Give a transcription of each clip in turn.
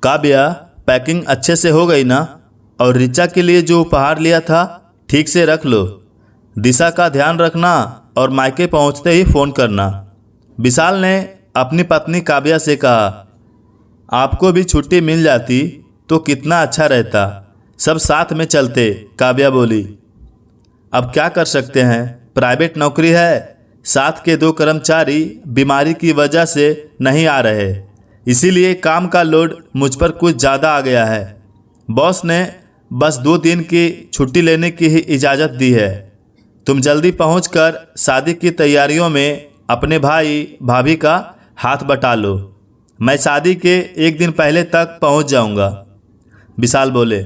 Kavya, packing अच्छे से हो गई ना? और ऋचा के लिए जो उपहार लिया था ठीक से रख लो। दिशा का ध्यान रखना और मायके पहुंचते ही फ़ोन करना। विशाल ने अपनी पत्नी काव्या से कहा। आपको भी छुट्टी मिल जाती तो कितना अच्छा रहता, सब साथ में चलते, काव्या बोली। अब क्या कर सकते हैं, प्राइवेट नौकरी है, साथ के 2 कर्मचारी बीमारी की वजह से नहीं आ रहे, इसीलिए काम का लोड मुझ पर कुछ ज़्यादा आ गया है। बॉस ने बस 2 दिन की छुट्टी लेने की ही इजाज़त दी है। तुम जल्दी पहुंचकर शादी की तैयारियों में अपने भाई भाभी का हाथ बटा लो। मैं शादी के 1 दिन पहले तक पहुंच जाऊंगा, विशाल बोले।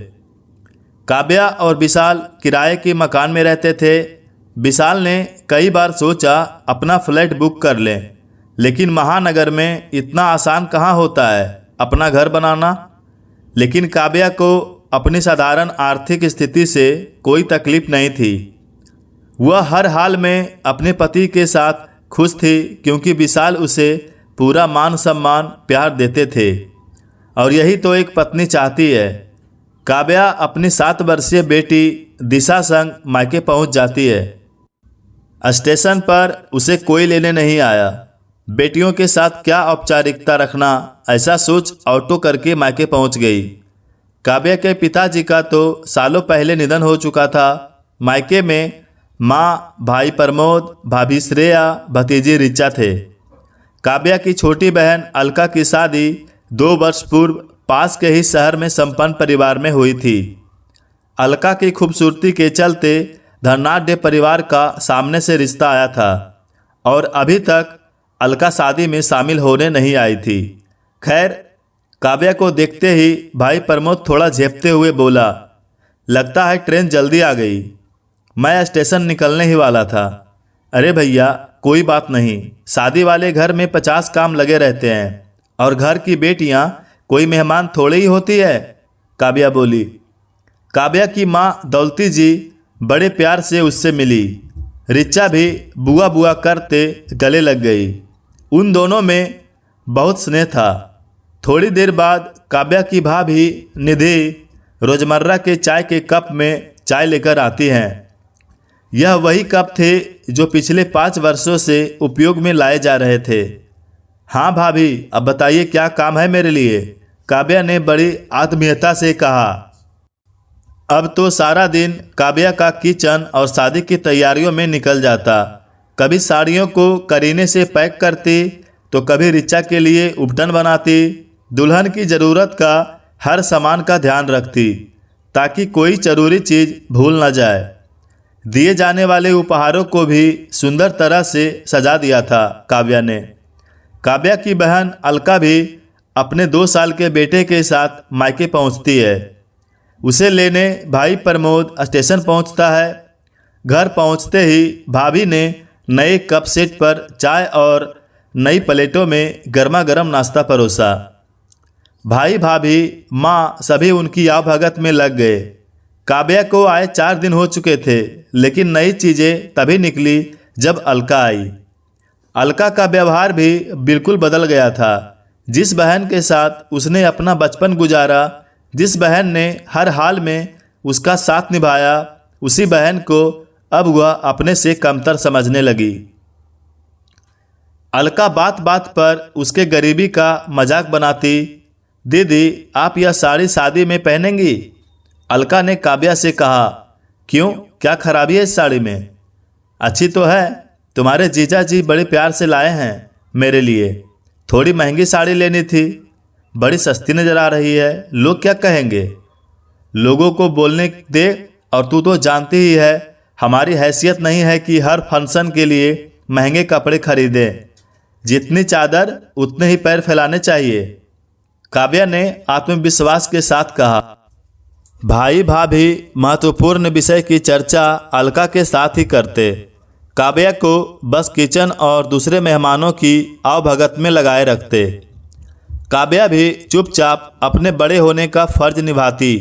काव्या और विशाल किराए के मकान में रहते थे। विशाल ने कई बार सोचा अपना फ्लैट बुक कर लें, लेकिन महानगर में इतना आसान कहाँ होता है अपना घर बनाना। लेकिन काव्या को अपनी साधारण आर्थिक स्थिति से कोई तकलीफ नहीं थी। वह हर हाल में अपने पति के साथ खुश थी, क्योंकि विशाल उसे पूरा मान सम्मान प्यार देते थे, और यही तो एक पत्नी चाहती है। काव्या अपनी 7 वर्षीय बेटी दिशा संग मायके पहुंच जाती है। स्टेशन पर उसे कोई लेने नहीं आया। बेटियों के साथ क्या औपचारिकता रखना, ऐसा सोच ऑटो करके मायके पहुंच गई। काव्या के पिताजी का तो सालों पहले निधन हो चुका था। मायके में माँ, भाई प्रमोद, भाभी श्रेया, भतीजी ऋचा थे। काव्या की छोटी बहन अलका की शादी 2 वर्ष पूर्व पास के ही शहर में संपन्न परिवार में हुई थी। अलका की खूबसूरती के चलते धनाढ्य परिवार का सामने से रिश्ता आया था, और अभी तक अलका शादी में शामिल होने नहीं आई थी। खैर, काव्या को देखते ही भाई प्रमोद थोड़ा झेपते हुए बोला, लगता है ट्रेन जल्दी आ गई, मैं स्टेशन निकलने ही वाला था। अरे भैया, कोई बात नहीं, शादी वाले घर में 50 काम लगे रहते हैं, और घर की बेटियां कोई मेहमान थोड़ी ही होती है, काव्या बोली। काव्या की माँ दौलती जी बड़े प्यार से उससे मिली। ऋचा भी बुआ बुआ करते गले लग गई। उन दोनों में बहुत स्नेह था। थोड़ी देर बाद काव्या की भाभी निधि रोजमर्रा के चाय के कप में चाय लेकर आती हैं। यह वही कप थे जो पिछले 5 वर्षों से उपयोग में लाए जा रहे थे। हाँ भाभी, अब बताइए क्या काम है मेरे लिए, काव्या ने बड़ी आत्मीयता से कहा। अब तो सारा दिन काव्या का किचन और शादी की तैयारियों में निकल जाता। कभी साड़ियों को करीने से पैक करती, तो कभी ऋचा के लिए उपटन बनाती। दुल्हन की ज़रूरत का हर सामान का ध्यान रखती, ताकि कोई ज़रूरी चीज़ भूल न जाए। दिए जाने वाले उपहारों को भी सुंदर तरह से सजा दिया था काव्या ने। काव्या की बहन अलका भी अपने 2 साल के बेटे के साथ मायके पहुंचती है। उसे लेने भाई प्रमोद स्टेशन पहुंचता है। घर पहुंचते ही भाभी ने नए कप सेट पर चाय और नई प्लेटों में गर्मा गर्म नाश्ता परोसा। भाई भाभी माँ सभी उनकी आवभगत में लग गए। काव्या को आए 4 दिन हो चुके थे, लेकिन नई चीज़ें तभी निकली जब अलका आई। अलका का व्यवहार भी बिल्कुल बदल गया था। जिस बहन के साथ उसने अपना बचपन गुजारा, जिस बहन ने हर हाल में उसका साथ निभाया, उसी बहन को अब वह अपने से कमतर समझने लगी। अलका बात बात पर उसके गरीबी का मजाक बनाती। दीदी, आप यह साड़ी शादी में पहनेंगी? अलका ने काव्या से कहा। क्यों, क्या खराबी है इस साड़ी में? अच्छी तो है, तुम्हारे जीजा जी बड़े प्यार से लाए हैं मेरे लिए। थोड़ी महंगी साड़ी लेनी थी, बड़ी सस्ती नज़र आ रही है, लोग क्या कहेंगे? लोगों को बोलने दे, और तू तो जानती ही है हमारी हैसियत नहीं है कि हर फंक्शन के लिए महंगे कपड़े खरीदें। जितनी चादर उतने ही पैर फैलाने चाहिए, काव्या ने आत्मविश्वास के साथ कहा। भाई भाभी महत्वपूर्ण विषय की चर्चा अलका के साथ ही करते। काव्या को बस किचन और दूसरे मेहमानों की आवभगत में लगाए रखते। काव्या भी चुपचाप अपने बड़े होने का फर्ज निभाती।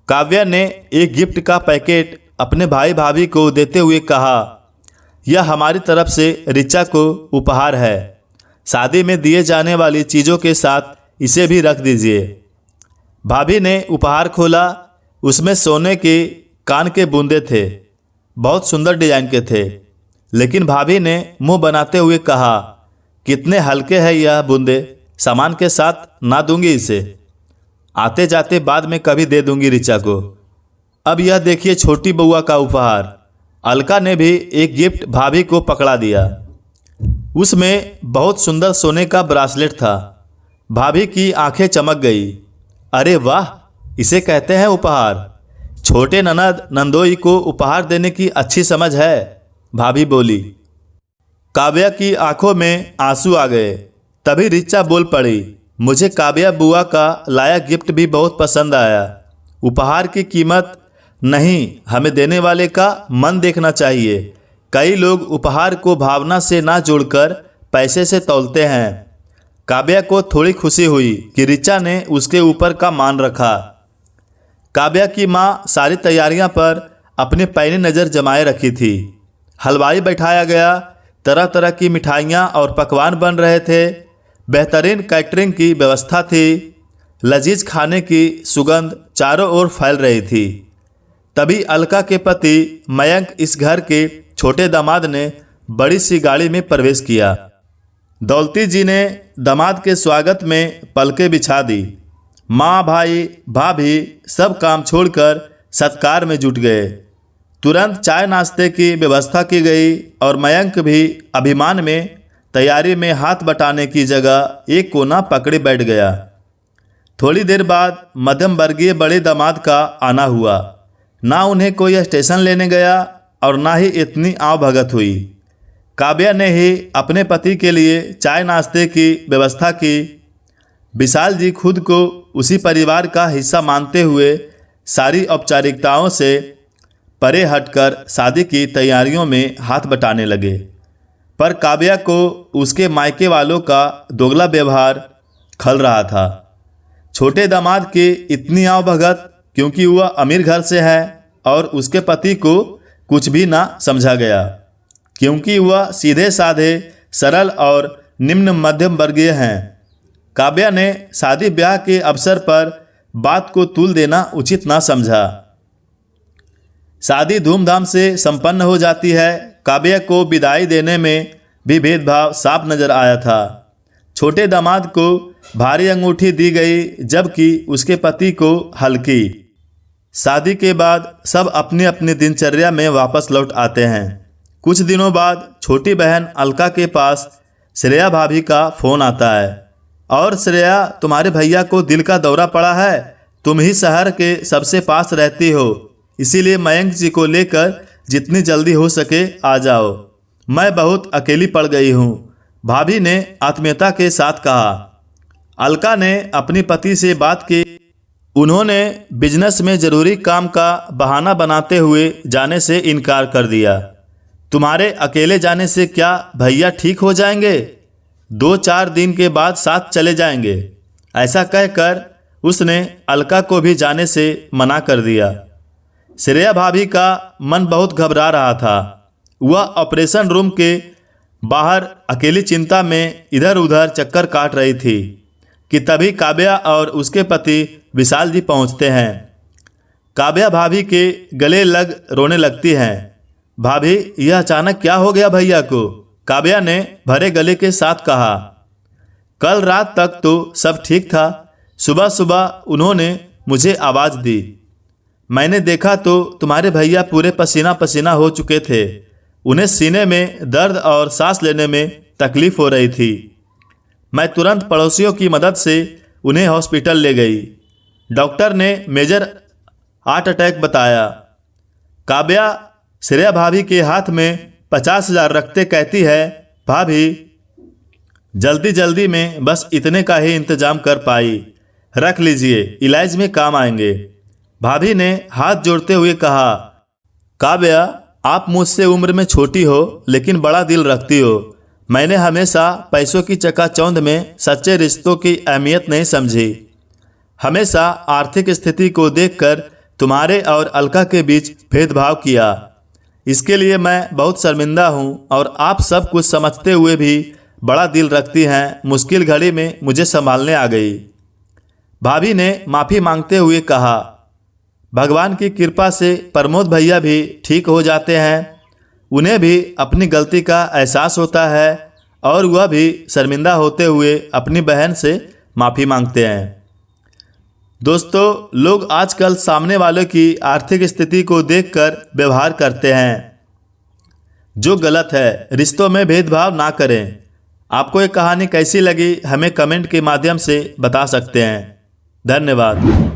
काव्या ने एक गिफ्ट का पैकेट अपने भाई भाभी को देते हुए कहा, यह हमारी तरफ से ऋचा को उपहार है। शादी में दिए जाने वाली चीज़ों के साथ इसे भी रख दीजिए। भाभी ने उपहार खोला। उसमें सोने के कान के बूंदे थे, बहुत सुंदर डिजाइन के थे। लेकिन भाभी ने मुंह बनाते हुए कहा, कितने हल्के हैं यह बूंदे, सामान के साथ ना दूंगी इसे, आते जाते बाद में कभी दे दूंगी ऋचा को। अब यह देखिए छोटी बउआ का उपहार। अलका ने भी एक गिफ्ट भाभी को पकड़ा दिया। उसमें बहुत सुंदर सोने का ब्रासलेट था। भाभी की आंखें चमक गई। अरे वाह, इसे कहते हैं उपहार। छोटे ननद नंदोई को उपहार देने की अच्छी समझ है, भाभी बोली। काव्या की आंखों में आंसू आ गए। तभी ऋचा बोल पड़ी, मुझे काव्या बुआ का लाया गिफ्ट भी बहुत पसंद आया। उपहार की कीमत नहीं, हमें देने वाले का मन देखना चाहिए। कई लोग उपहार को भावना से ना जोड़कर पैसे से तौलते हैं। काव्या को थोड़ी खुशी हुई कि ऋचा ने उसके ऊपर का मान रखा। काव्या की माँ सारी तैयारियां पर अपने पैनी नज़र जमाए रखी थी। हलवाई बैठाया गया, तरह तरह की मिठाइयाँ और पकवान बन रहे थे। बेहतरीन कैटरिंग की व्यवस्था थी। लजीज खाने की सुगंध चारों ओर फैल रही थी। तभी अलका के पति मयंक इस घर के छोटे दामाद ने बड़ी सी गाड़ी में प्रवेश किया। दौलती जी ने दामाद के स्वागत में पलकें बिछा दी। माँ, भाई, भाभी सब काम छोड़कर सत्कार में जुट गए। तुरंत चाय नाश्ते की व्यवस्था की गई और मयंक भी अभिमान में तैयारी में हाथ बटाने की जगह एक कोना पकड़े बैठ गया। थोड़ी देर बाद मध्यम वर्गीय बड़े दामाद का आना हुआ। ना उन्हें कोई स्टेशन लेने गया और ना ही इतनी आव भगत हुई। काव्या ने ही अपने पति के लिए चाय नाश्ते की व्यवस्था की। विशाल जी खुद को उसी परिवार का हिस्सा मानते हुए सारी औपचारिकताओं से परे हटकर शादी की तैयारियों में हाथ बटाने लगे। पर काव्या को उसके मायके वालों का दोगला व्यवहार खल रहा था। छोटे दामाद की इतनी आव भगत क्योंकि वह अमीर घर से है और उसके पति को कुछ भी ना समझा गया, क्योंकि वह सीधे साधे सरल और निम्न मध्यम वर्गीय हैं। काव्या ने शादी ब्याह के अवसर पर बात को तूल देना उचित ना समझा। शादी धूमधाम से संपन्न हो जाती है। काव्या को विदाई देने में भी भेदभाव साफ नजर आया था। छोटे दामाद को भारी अंगूठी दी गई, जबकि उसके पति को हल्की। शादी के बाद सब अपनी अपनी दिनचर्या में वापस लौट आते हैं। कुछ दिनों बाद छोटी बहन अलका के पास श्रेया भाभी का फ़ोन आता है। और श्रेया, तुम्हारे भैया को दिल का दौरा पड़ा है, तुम ही शहर के सबसे पास रहती हो, इसीलिए मयंक जी को लेकर जितनी जल्दी हो सके आ जाओ। मैं बहुत अकेली पड़ गई हूँ, भाभी ने आत्मीयता के साथ कहा। अलका ने अपनी पति से बात की। उन्होंने बिजनेस में ज़रूरी काम का बहाना बनाते हुए जाने से इनकार कर दिया। तुम्हारे अकेले जाने से क्या भैया ठीक हो जाएंगे? 2-4 दिन के बाद साथ चले जाएंगे। ऐसा कहकर उसने अलका को भी जाने से मना कर दिया। श्रेया भाभी का मन बहुत घबरा रहा था। वह ऑपरेशन रूम के बाहर अकेली चिंता में इधर उधर चक्कर काट रही थी कि तभी काव्या और उसके पति विशाल जी पहुंचते हैं। काव्या भाभी के गले लग रोने लगती हैं। भाभी, यह अचानक क्या हो गया भैया को? काव्या ने भरे गले के साथ कहा। कल रात तक तो सब ठीक था। सुबह सुबह उन्होंने मुझे आवाज़ दी। मैंने देखा तो तुम्हारे भैया पूरे पसीना पसीना हो चुके थे। उन्हें सीने में दर्द और सांस लेने में तकलीफ हो रही थी। मैं तुरंत पड़ोसियों की मदद से उन्हें हॉस्पिटल ले गई। डॉक्टर ने मेजर हार्ट अटैक बताया। काव्या श्रेया भाभी के हाथ में 50,000 रखते कहती है, भाभी जल्दी जल्दी में बस इतने का ही इंतजाम कर पाई, रख लीजिए, इलाज में काम आएंगे। भाभी ने हाथ जोड़ते हुए कहा, काव्या आप मुझसे उम्र में छोटी हो लेकिन बड़ा दिल रखती हो। मैंने हमेशा पैसों की चकाचौंध में सच्चे रिश्तों की अहमियत नहीं समझी। हमेशा आर्थिक स्थिति को देखकर तुम्हारे और अलका के बीच भेदभाव किया। इसके लिए मैं बहुत शर्मिंदा हूँ और आप सब कुछ समझते हुए भी बड़ा दिल रखती हैं। मुश्किल घड़ी में मुझे संभालने आ गई। भाभी ने माफ़ी मांगते हुए कहा, भगवान की कृपा से प्रमोद भैया भी ठीक हो जाते हैं। उन्हें भी अपनी गलती का एहसास होता है और वह भी शर्मिंदा होते हुए अपनी बहन से माफ़ी मांगते हैं। दोस्तों, लोग आजकल सामने वालों की आर्थिक स्थिति को देखकर व्यवहार करते हैं, जो गलत है। रिश्तों में भेदभाव ना करें। आपको ये कहानी कैसी लगी हमें कमेंट के माध्यम से बता सकते हैं। धन्यवाद।